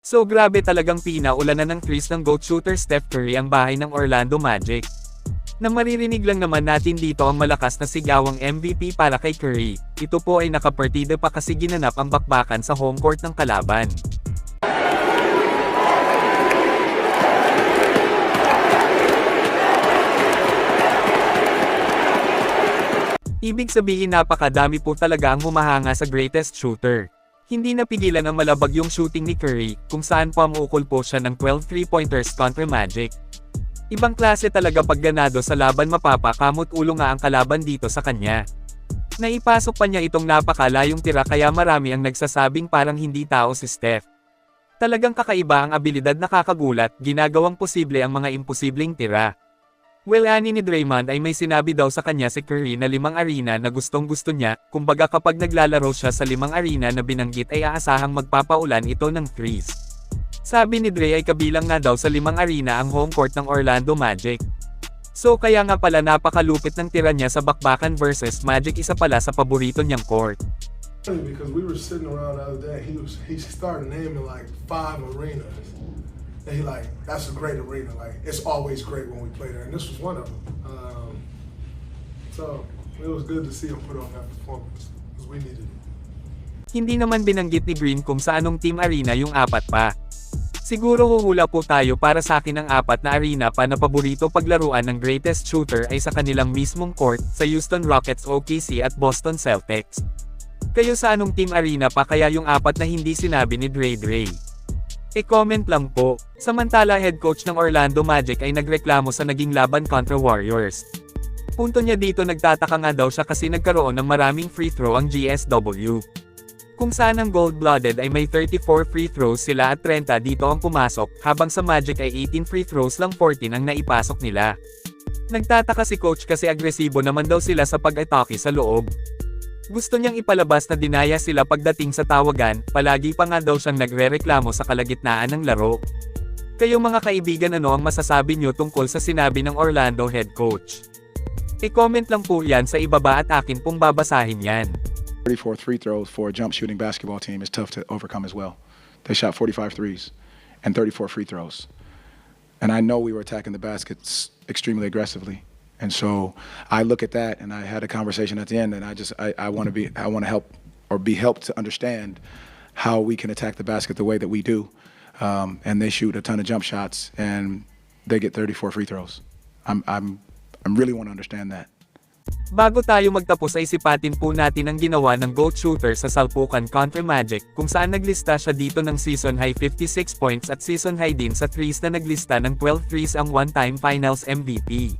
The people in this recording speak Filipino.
So grabe talagang pinaulanan ng threes ng GOAT shooter Steph Curry ang bahay ng Orlando Magic. Na maririnig lang naman natin dito ang malakas na sigawang MVP para kay Curry. Ito po ay nakapartida pa kasi ginanap ang bakbakan sa home court ng kalaban. Ibig sabihin napakadami po talaga ang humahanga sa greatest shooter. Hindi napigilan ang malabag yung shooting ni Curry, kung saan pamuukol po siya ng 12 3-pointers kontra Magic. Ibang klase talaga pag ganado sa laban, mapapakamot ulo nga ang kalaban dito sa kanya. Naipasok pa niya itong napakalayong tira kaya marami ang nagsasabing parang hindi tao si Steph. Talagang kakaiba ang abilidad, nakakagulat, ginagawang posible ang mga imposibleng tira. Well, ani ni Draymond ay may sinabi daw sa kanya si Curry na 5 arena na gustong gusto niya, kumbaga kapag naglalaro siya sa 5 arena na binanggit ay aasahang magpapaulan ito ng threes. Sabi ni Dre ay kabilang nga daw sa 5 arena ang home court ng Orlando Magic. So kaya nga pala napakalupit ng tira niya sa bakbakan versus Magic, isa pala sa paborito niyang court. Because we were sitting around the other day, he started naming like 5 arenas. And he like, that's a great arena. Like, it's always great when we play there. And this was one of them. So, it was good to see him put on that performance. Because we needed it. Hindi naman binanggit ni Green kung sa anong team arena yung 4 pa. Siguro huhula po tayo, para sa akin ang 4 na arena pa na paborito paglaruan ng greatest shooter ay sa kanilang mismong court, sa Houston Rockets, OKC at Boston Celtics. Kayo sa anong team arena pa kaya yung 4 na hindi sinabi ni Dre? E-comment lang po. Samantala, head coach ng Orlando Magic ay nagreklamo sa naging laban kontra Warriors. Punto niya dito, nagtataka nga daw siya kasi nagkaroon ng maraming free throw ang GSW. Kung saan ang gold-blooded ay may 34 free throws sila at 30 dito ang pumasok, habang sa Magic ay 18 free throws lang 14 ang naipasok nila. Nagtataka si coach kasi agresibo naman daw sila sa pag-atake sa loob. Gusto niyang ipalabas na dinaya sila pagdating sa tawagan, palagi pa nga daw siyang nagrereklamo sa kalagitnaan ng laro. Kayo mga kaibigan, ano ang masasabi niyo tungkol sa sinabi ng Orlando head coach? I-comment lang po yan sa ibaba at akin pong babasahin yan. 34 free throws for a jump shooting basketball team is tough to overcome as well. They shot 45 threes and 34 free throws. And I know we were attacking the baskets extremely aggressively. And so I look at that and I had a conversation at the end, and I want to help or be helped to understand how we can attack the basket the way that we do. And they shoot a ton of jump shots and they get 34 free throws. I'm really want to understand that. Bago tayo magtapos ay sipatin po natin ang ginawa ng GOAT shooter sa salpukan kontra Magic, kung saan naglista siya dito ng season high 56 points at season high din sa threes na naglista ng 12 threes ang one-time finals MVP.